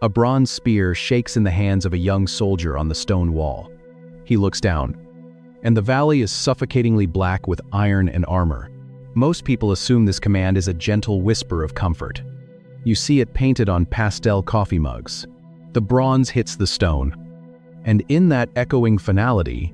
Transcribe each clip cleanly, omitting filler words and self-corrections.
A bronze spear shakes in the hands of a young soldier on the stone wall. He looks down, and the valley is suffocatingly black with iron and armor. Most people assume this command is a gentle whisper of comfort. You see it painted on pastel coffee mugs. The bronze hits the stone, and in that echoing finality,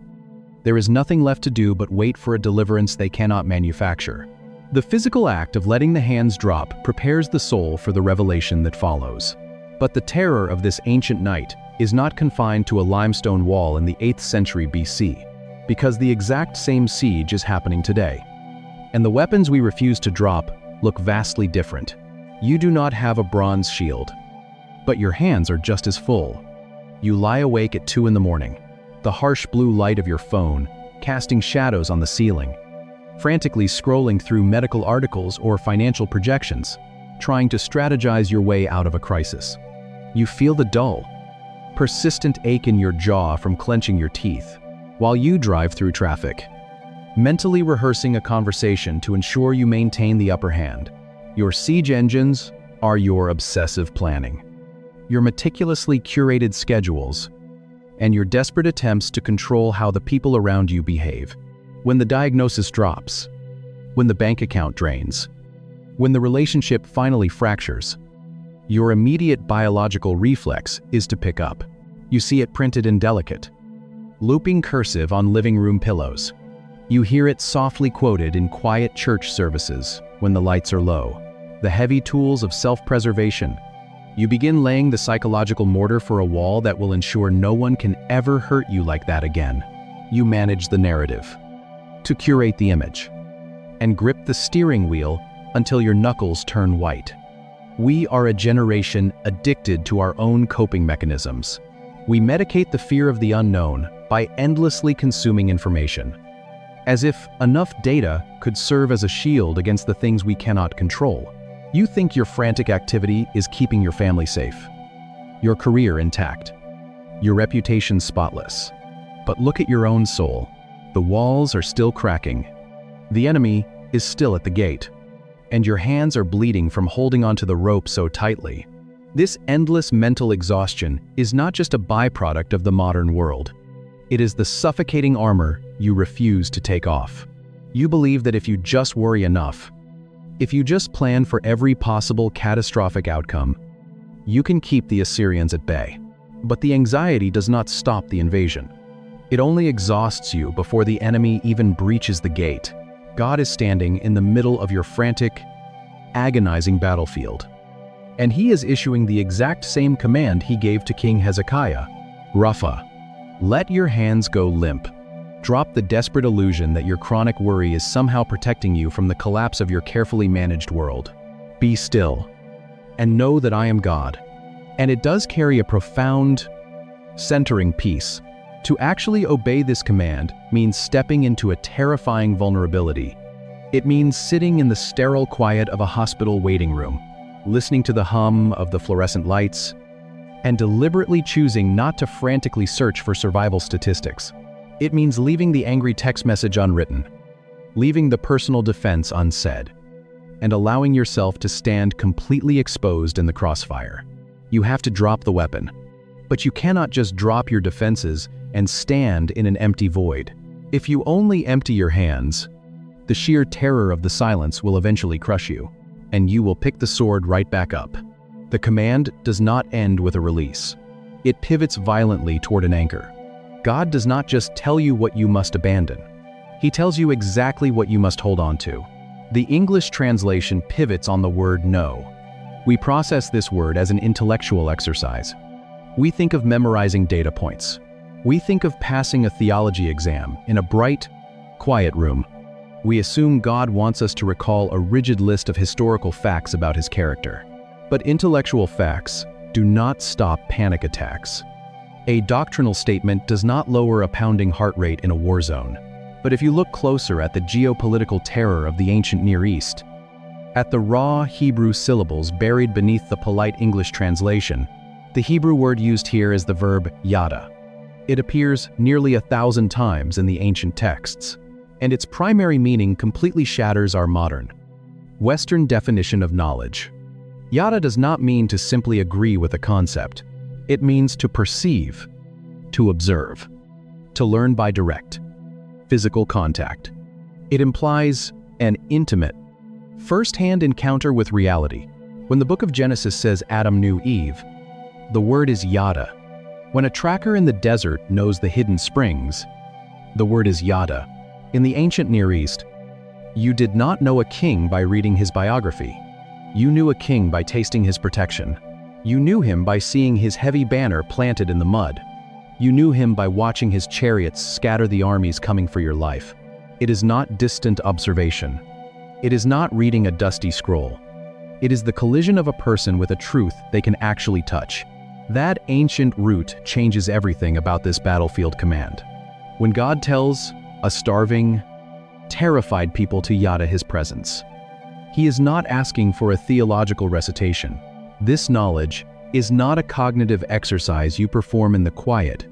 there is nothing left to do but wait for a deliverance they cannot manufacture. The physical act of letting the hands drop prepares the soul for the revelation that follows. But the terror of this ancient night is not confined to a limestone wall in the 8th century BC, because the exact same siege is happening today. And the weapons we refuse to drop look vastly different. You do not have a bronze shield, but your hands are just as full. You lie awake at 2 in the morning, the harsh blue light of your phone casting shadows on the ceiling, frantically scrolling through medical articles or financial projections, trying to strategize your way out of a crisis. You feel the dull, persistent ache in your jaw from clenching your teeth, while you drive through traffic, mentally rehearsing a conversation to ensure you maintain the upper hand. Your siege engines are your obsessive planning, your meticulously curated schedules, and your desperate attempts to control how the people around you behave. When the diagnosis drops, when the bank account drains, when the relationship finally fractures, your immediate biological reflex is to pick up. You see it printed in delicate, looping cursive on living room pillows. You hear it softly quoted in quiet church services when the lights are low. The heavy tools of self-preservation. You begin laying the psychological mortar for a wall that will ensure no one can ever hurt you like that again. You manage the narrative, to curate the image, and grip the steering wheel until your knuckles turn white. We are a generation addicted to our own coping mechanisms. We medicate the fear of the unknown by endlessly consuming information, as if enough data could serve as a shield against the things we cannot control. You think your frantic activity is keeping your family safe, your career intact, your reputation spotless. But look at your own soul. The walls are still cracking. The enemy is still at the gate, and your hands are bleeding from holding onto the rope so tightly. This endless mental exhaustion is not just a byproduct of the modern world. It is the suffocating armor you refuse to take off. You believe that if you just worry enough, if you just plan for every possible catastrophic outcome, you can keep the Assyrians at bay. But the anxiety does not stop the invasion. It only exhausts you before the enemy even breaches the gate. God is standing in the middle of your frantic, agonizing battlefield. And he is issuing the exact same command he gave to King Hezekiah. Rapha, let your hands go limp. Drop the desperate illusion that your chronic worry is somehow protecting you from the collapse of your carefully managed world. Be still, and know that I am God. And it does carry a profound, centering peace. To actually obey this command means stepping into a terrifying vulnerability. It means sitting in the sterile quiet of a hospital waiting room, listening to the hum of the fluorescent lights, and deliberately choosing not to frantically search for survival statistics. It means leaving the angry text message unwritten, leaving the personal defense unsaid, and allowing yourself to stand completely exposed in the crossfire. You have to drop the weapon, but you cannot just drop your defenses and stand in an empty void. If you only empty your hands, the sheer terror of the silence will eventually crush you, and you will pick the sword right back up. The command does not end with a release. It pivots violently toward an anchor. God does not just tell you what you must abandon. He tells you exactly what you must hold on to. The English translation pivots on the word no. We process this word as an intellectual exercise. We think of memorizing data points. We think of passing a theology exam in a bright, quiet room. We assume God wants us to recall a rigid list of historical facts about his character. But intellectual facts do not stop panic attacks. A doctrinal statement does not lower a pounding heart rate in a war zone. But if you look closer at the geopolitical terror of the ancient Near East, at the raw Hebrew syllables buried beneath the polite English translation, the Hebrew word used here is the verb yada. It appears nearly 1,000 times in the ancient texts, and its primary meaning completely shatters our modern, Western definition of knowledge. Yada does not mean to simply agree with a concept. It means to perceive, to observe, to learn by direct, physical contact. It implies an intimate, first-hand encounter with reality. When the book of Genesis says Adam knew Eve, the word is yada. When a tracker in the desert knows the hidden springs, the word is yada. In the ancient Near East, you did not know a king by reading his biography. You knew a king by tasting his protection. You knew him by seeing his heavy banner planted in the mud. You knew him by watching his chariots scatter the armies coming for your life. It is not distant observation. It is not reading a dusty scroll. It is the collision of a person with a truth they can actually touch. That ancient root changes everything about this battlefield command. When God tells a starving, terrified people to yada his presence, he is not asking for a theological recitation. This knowledge is not a cognitive exercise you perform in the quiet.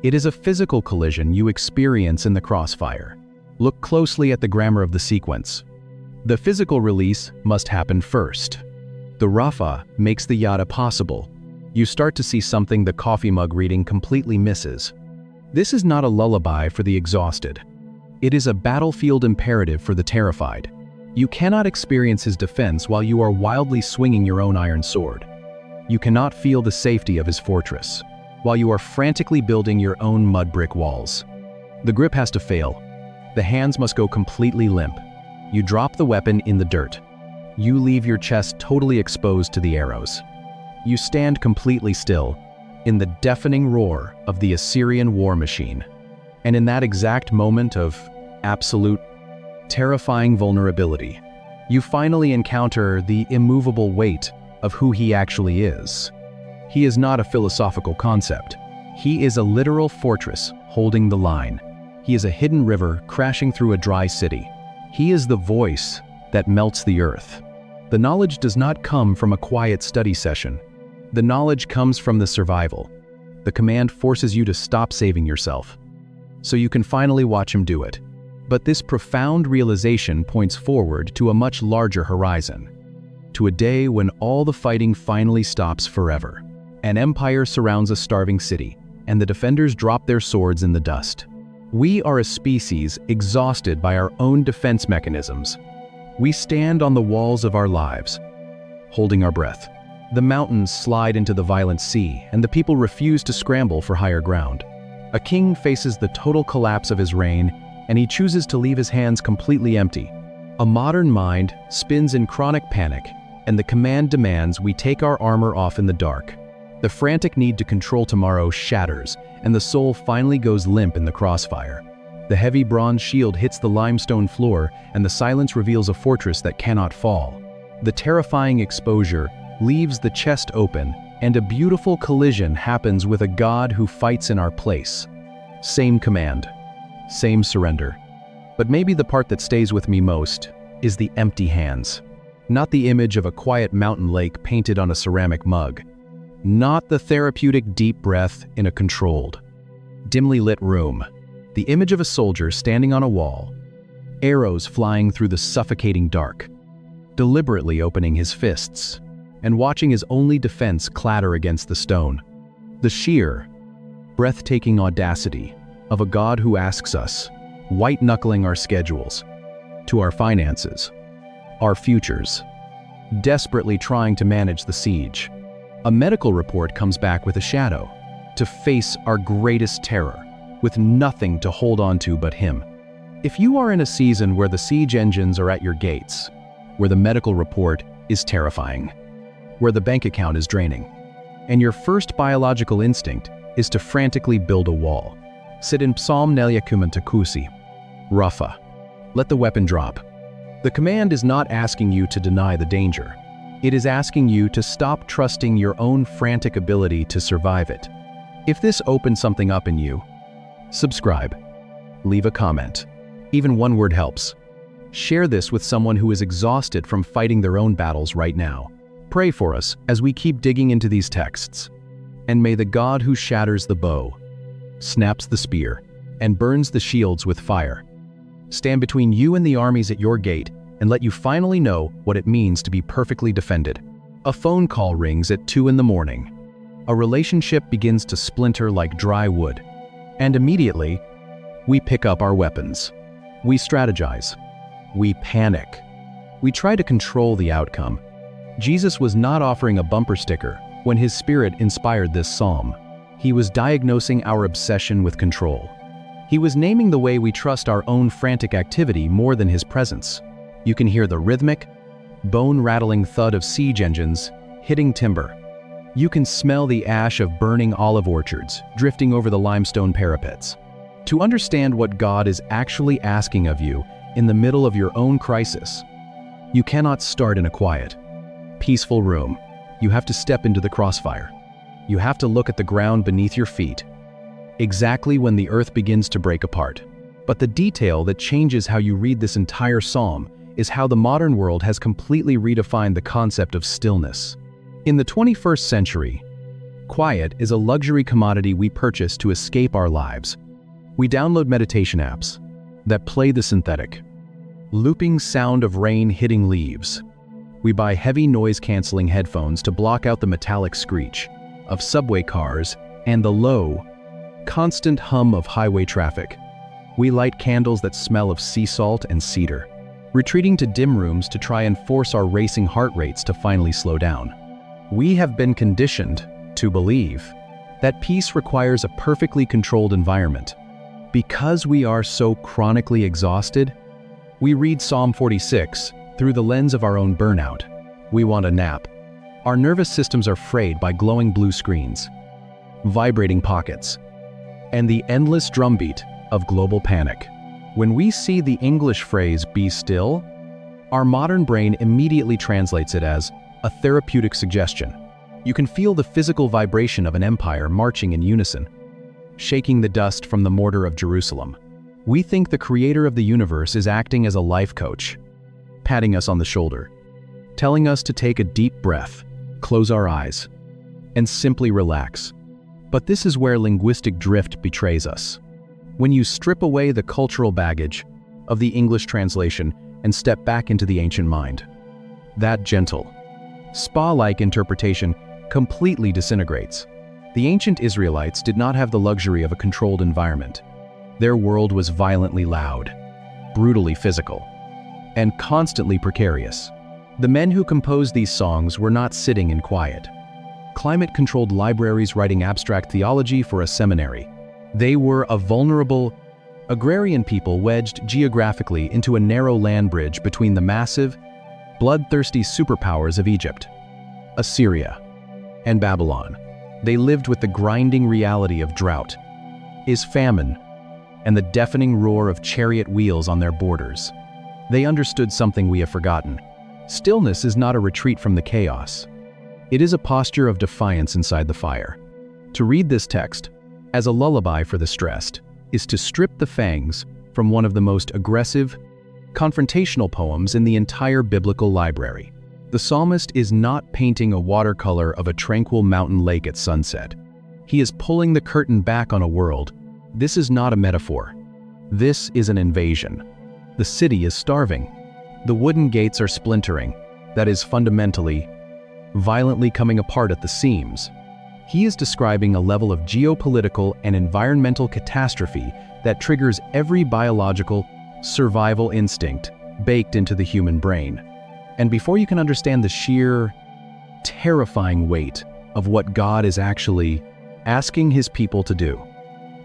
It is a physical collision you experience in the crossfire. Look closely at the grammar of the sequence. The physical release must happen first. The rafa makes the yada possible. You start to see something the coffee mug reading completely misses. This is not a lullaby for the exhausted. It is a battlefield imperative for the terrified. You cannot experience his defense while you are wildly swinging your own iron sword. You cannot feel the safety of his fortress while you are frantically building your own mud brick walls. The grip has to fail. The hands must go completely limp. You drop the weapon in the dirt. You leave your chest totally exposed to the arrows. You stand completely still in the deafening roar of the Assyrian war machine. And in that exact moment of absolute, terrifying vulnerability, you finally encounter the immovable weight of who he actually is. He is not a philosophical concept. He is a literal fortress holding the line. He is a hidden river crashing through a dry city. He is the voice that melts the earth. The knowledge does not come from a quiet study session. The knowledge comes from the survival. The command forces you to stop saving yourself, so you can finally watch him do it. But this profound realization points forward to a much larger horizon, to a day when all the fighting finally stops forever. An empire surrounds a starving city, and the defenders drop their swords in the dust. We are a species exhausted by our own defense mechanisms. We stand on the walls of our lives, holding our breath. The mountains slide into the violent sea, and the people refuse to scramble for higher ground. A king faces the total collapse of his reign, and he chooses to leave his hands completely empty. A modern mind spins in chronic panic, and the command demands we take our armor off in the dark. The frantic need to control tomorrow shatters, and the soul finally goes limp in the crossfire. The heavy bronze shield hits the limestone floor, and the silence reveals a fortress that cannot fall. The terrifying exposure leaves the chest open, and a beautiful collision happens with a God who fights in our place. Same command, same surrender. But maybe the part that stays with me most is the empty hands. Not the image of a quiet mountain lake painted on a ceramic mug. Not the therapeutic deep breath in a controlled, dimly lit room. The image of a soldier standing on a wall, arrows flying through the suffocating dark, deliberately opening his fists, and watching his only defense clatter against the stone. The sheer, breathtaking audacity of a God who asks us, white-knuckling our schedules, to our finances, our futures, desperately trying to manage the siege. A medical report comes back with a shadow, to face our greatest terror, with nothing to hold on to but him. If you are in a season where the siege engines are at your gates, where the medical report is terrifying, where the bank account is draining, and your first biological instinct is to frantically build a wall, sit in Psalm Neliakumantakusi, Rafa. Let the weapon drop. The command is not asking you to deny the danger. It is asking you to stop trusting your own frantic ability to survive it. If this opens something up in you, subscribe, leave a comment. Even one word helps. Share this with someone who is exhausted from fighting their own battles right now. Pray for us as we keep digging into these texts. And may the God who shatters the bow, snaps the spear, and burns the shields with fire stand between you and the armies at your gate and let you finally know what it means to be perfectly defended. A phone call rings at 2 in the morning. A relationship begins to splinter like dry wood. And immediately, we pick up our weapons. We strategize. We panic. We try to control the outcome. Jesus was not offering a bumper sticker when his Spirit inspired this psalm. He was diagnosing our obsession with control. He was naming the way we trust our own frantic activity more than his presence. You can hear the rhythmic, bone-rattling thud of siege engines hitting timber. You can smell the ash of burning olive orchards drifting over the limestone parapets. To understand what God is actually asking of you in the middle of your own crisis, you cannot start in a quiet, peaceful room. You have to step into the crossfire. You have to look at the ground beneath your feet, exactly when the earth begins to break apart. But the detail that changes how you read this entire psalm is how the modern world has completely redefined the concept of stillness. In the 21st century, quiet is a luxury commodity we purchase to escape our lives. We download meditation apps that play the synthetic, looping sound of rain hitting leaves. We buy heavy noise-canceling headphones to block out the metallic screech of subway cars and the low, constant hum of highway traffic. We light candles that smell of sea salt and cedar, retreating to dim rooms to try and force our racing heart rates to finally slow down. We have been conditioned to believe that peace requires a perfectly controlled environment. Because we are so chronically exhausted, we read Psalm 46 through the lens of our own burnout. We want a nap. Our nervous systems are frayed by glowing blue screens, vibrating pockets, and the endless drumbeat of global panic. When we see the English phrase, "be still," our modern brain immediately translates it as a therapeutic suggestion. You can feel the physical vibration of an empire marching in unison, shaking the dust from the mortar of Jerusalem. We think the creator of the universe is acting as a life coach, patting us on the shoulder, telling us to take a deep breath, close our eyes, and simply relax. But this is where linguistic drift betrays us. When you strip away the cultural baggage of the English translation and step back into the ancient mind, that gentle, spa-like interpretation completely disintegrates. The ancient Israelites did not have the luxury of a controlled environment. Their world was violently loud, brutally physical, and constantly precarious. The men who composed these songs were not sitting in quiet, climate-controlled libraries writing abstract theology for a seminary. They were a vulnerable, agrarian people wedged geographically into a narrow land bridge between the massive, bloodthirsty superpowers of Egypt, Assyria, and Babylon. They lived with the grinding reality of drought, famine, and the deafening roar of chariot wheels on their borders. They understood something we have forgotten. Stillness is not a retreat from the chaos. It is a posture of defiance inside the fire. To read this text as a lullaby for the stressed is to strip the fangs from one of the most aggressive, confrontational poems in the entire biblical library. The psalmist is not painting a watercolor of a tranquil mountain lake at sunset. He is pulling the curtain back on a world. This is not a metaphor. This is an invasion. The city is starving. The wooden gates are splintering. That is fundamentally, violently coming apart at the seams. He is describing a level of geopolitical and environmental catastrophe that triggers every biological survival instinct baked into the human brain. And before you can understand the sheer, terrifying weight of what God is actually asking his people to do,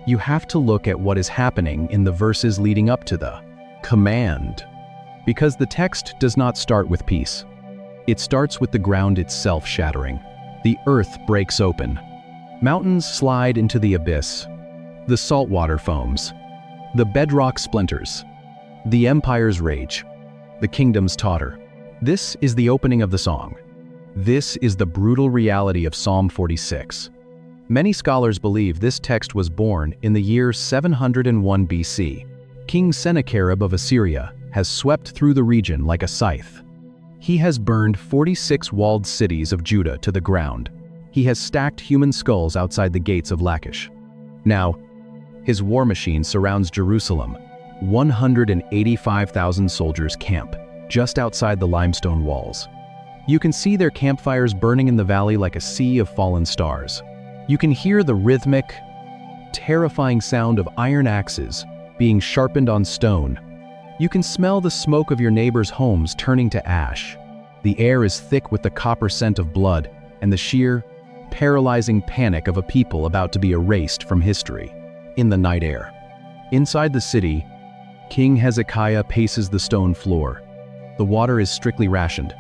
you have to look at what is happening in the verses leading up to the command. Because the text does not start with peace. It starts with the ground itself shattering. The earth breaks open. Mountains slide into the abyss. The salt water foams. The bedrock splinters. The empires rage. The kingdoms totter. This is the opening of the song. This is the brutal reality of Psalm 46. Many scholars believe this text was born in the year 701 BC. King Sennacherib of Assyria has swept through the region like a scythe. He has burned 46 walled cities of Judah to the ground. He has stacked human skulls outside the gates of Lachish. Now, his war machine surrounds Jerusalem. 185,000 soldiers camp just outside the limestone walls. You can see their campfires burning in the valley like a sea of fallen stars. You can hear the rhythmic, terrifying sound of iron axes being sharpened on stone. You can smell the smoke of your neighbors' homes turning to ash. The air is thick with the copper scent of blood and the sheer, paralyzing panic of a people about to be erased from history. In the night air. Inside the city, King Hezekiah paces the stone floor. The water is strictly rationed.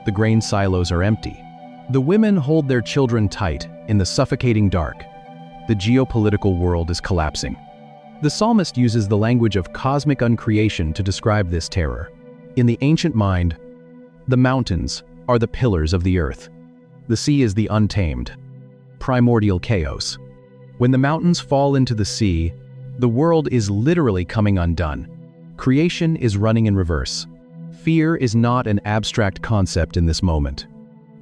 The grain silos are empty. The women hold their children tight in the suffocating dark. The geopolitical world is collapsing. The psalmist uses the language of cosmic uncreation to describe this terror. In the ancient mind, the mountains are the pillars of the earth. The sea is the untamed, primordial chaos. When the mountains fall into the sea, the world is literally coming undone. Creation is running in reverse. Fear is not an abstract concept in this moment.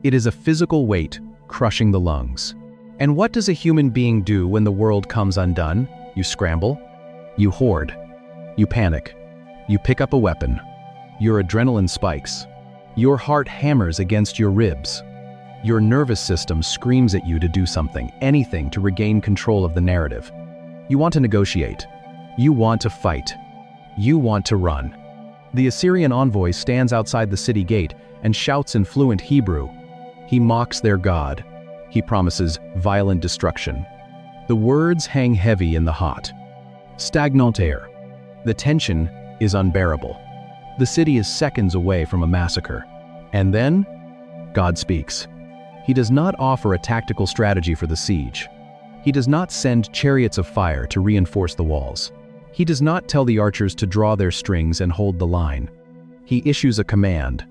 It is a physical weight crushing the lungs. And what does a human being do when the world comes undone? You scramble. You hoard. You panic. You pick up a weapon. Your adrenaline spikes. Your heart hammers against your ribs. Your nervous system screams at you to do something, anything to regain control of the narrative. You want to negotiate. You want to fight. You want to run. The Assyrian envoy stands outside the city gate and shouts in fluent Hebrew. He mocks their God. He promises violent destruction. The words hang heavy in the hot, stagnant air. The tension is unbearable. The city is seconds away from a massacre. And then, God speaks. He does not offer a tactical strategy for the siege. He does not send chariots of fire to reinforce the walls. He does not tell the archers to draw their strings and hold the line. He issues a command.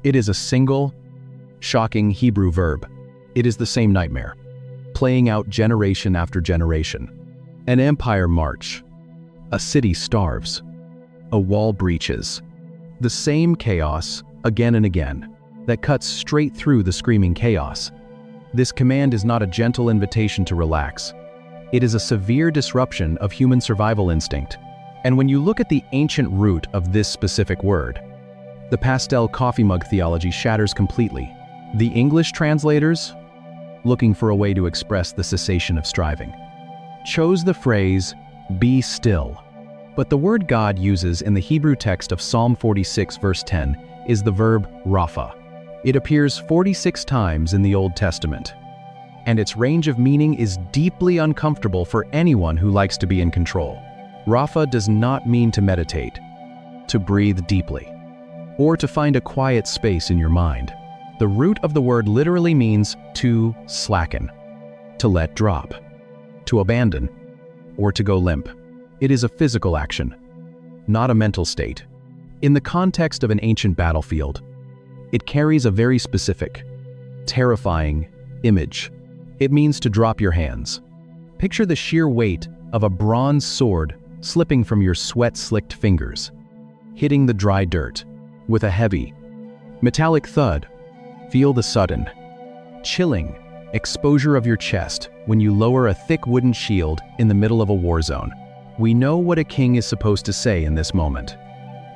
It is a single, shocking Hebrew verb. It is the same nightmare, playing out generation after generation. An empire march. A city starves. A wall breaches. The same chaos, again and again, that cuts straight through the screaming chaos. This command is not a gentle invitation to relax. It is a severe disruption of human survival instinct. And when you look at the ancient root of this specific word, the pastel coffee mug theology shatters completely. The English translators, looking for a way to express the cessation of striving, chose the phrase, "be still." But the word God uses in the Hebrew text of Psalm 46 verse 10 is the verb rapha. It appears 46 times in the Old Testament, and its range of meaning is deeply uncomfortable for anyone who likes to be in control. Rapha does not mean to meditate, to breathe deeply, or to find a quiet space in your mind. The root of the word literally means to slacken, to let drop, to abandon, or to go limp. It is a physical action, not a mental state. In the context of an ancient battlefield, it carries a very specific, terrifying image. It means to drop your hands. Picture the sheer weight of a bronze sword slipping from your sweat-slicked fingers, hitting the dry dirt with a heavy, metallic thud. Feel the sudden, chilling exposure of your chest when you lower a thick wooden shield in the middle of a war zone. We know what a king is supposed to say in this moment.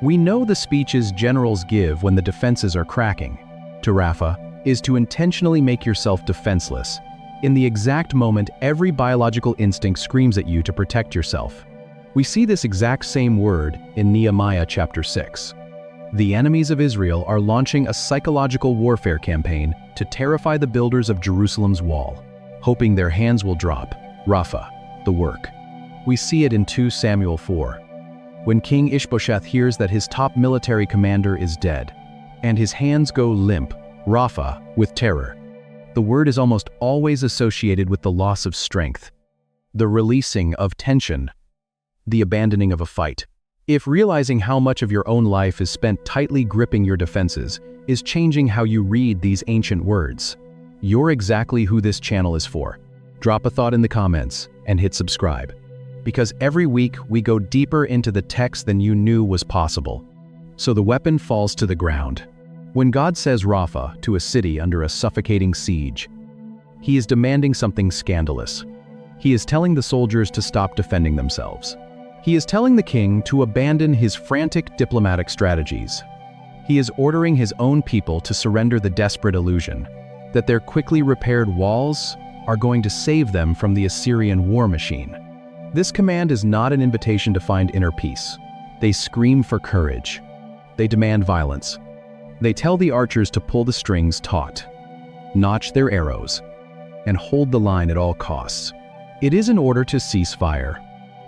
We know the speeches generals give when the defenses are cracking. To Rapha is to intentionally make yourself defenseless. In the exact moment every biological instinct screams at you to protect yourself. We see this exact same word in Nehemiah chapter 6. The enemies of Israel are launching a psychological warfare campaign to terrify the builders of Jerusalem's wall, hoping their hands will drop. Rapha, the work. We see it in 2 Samuel 4. When King Ishbosheth hears that his top military commander is dead, and his hands go limp, Rapha, with terror. The word is almost always associated with the loss of strength, the releasing of tension, the abandoning of a fight. If realizing how much of your own life is spent tightly gripping your defenses is changing how you read these ancient words, you're exactly who this channel is for. Drop a thought in the comments and hit subscribe. Because every week we go deeper into the text than you knew was possible. So the weapon falls to the ground. When God says Rapha to a city under a suffocating siege, he is demanding something scandalous. He is telling the soldiers to stop defending themselves. He is telling the king to abandon his frantic diplomatic strategies. He is ordering his own people to surrender the desperate illusion that their quickly repaired walls are going to save them from the Assyrian war machine. This command is not an invitation to find inner peace. They scream for courage. They demand violence. They tell the archers to pull the strings taut, notch their arrows, and hold the line at all costs. It is an order to cease fire.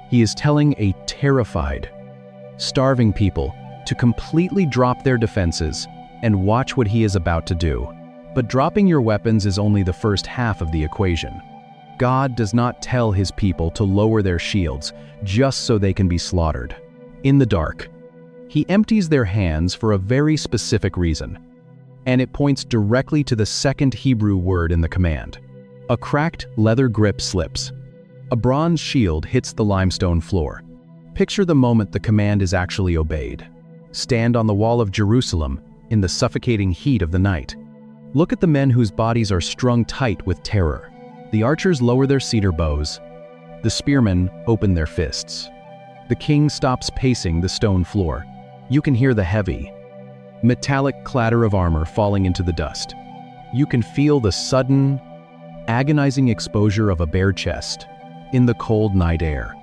He is telling a terrified, starving people to completely drop their defenses and watch what he is about to do. But dropping your weapons is only the first half of the equation. God does not tell his people to lower their shields just so they can be slaughtered. In the dark, he empties their hands for a very specific reason, and it points directly to the second Hebrew word in the command. A cracked leather grip slips. A bronze shield hits the limestone floor. Picture the moment the command is actually obeyed. Stand on the wall of Jerusalem in the suffocating heat of the night. Look at the men whose bodies are strung tight with terror. The archers lower their cedar bows. The spearmen open their fists. The king stops pacing the stone floor. You can hear the heavy, metallic clatter of armor falling into the dust. You can feel the sudden, agonizing exposure of a bare chest in the cold night air.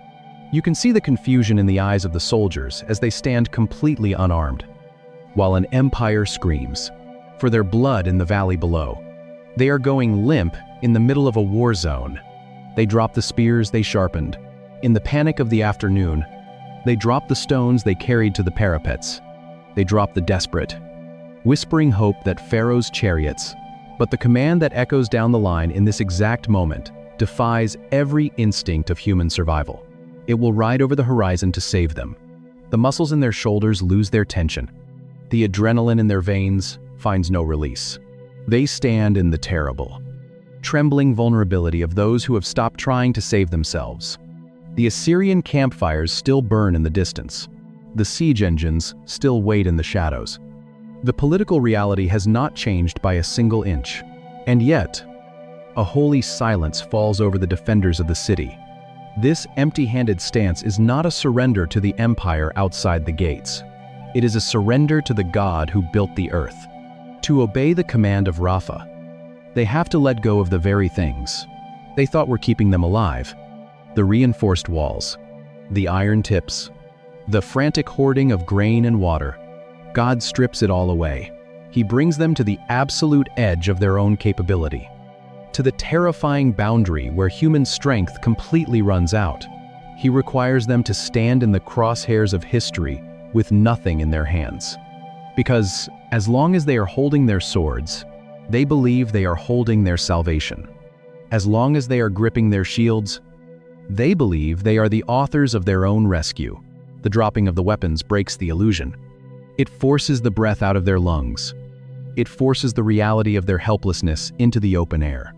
You can see the confusion in the eyes of the soldiers as they stand completely unarmed, while an empire screams for their blood in the valley below. They are going limp in the middle of a war zone. They drop the spears they sharpened. In the panic of the afternoon, they drop the stones they carried to the parapets. They drop the desperate, whispering hope that Pharaoh's chariots, but the command that echoes down the line in this exact moment defies every instinct of human survival. It will ride over the horizon to save them. The muscles in their shoulders lose their tension. The adrenaline in their veins finds no release. They stand in the terrible, trembling vulnerability of those who have stopped trying to save themselves. The Assyrian campfires still burn in the distance. The siege engines still wait in the shadows. The political reality has not changed by a single inch. And yet, a holy silence falls over the defenders of the city. This empty-handed stance is not a surrender to the empire outside the gates. It is a surrender to the God who built the earth. To obey the command of Rapha, they have to let go of the very things they thought were keeping them alive. The reinforced walls, the iron tips, the frantic hoarding of grain and water. God strips it all away. He brings them to the absolute edge of their own capability, to the terrifying boundary where human strength completely runs out. He requires them to stand in the crosshairs of history with nothing in their hands. Because as long as they are holding their swords, they believe they are holding their salvation. As long as they are gripping their shields, they believe they are the authors of their own rescue. The dropping of the weapons breaks the illusion. It forces the breath out of their lungs. It forces the reality of their helplessness into the open air.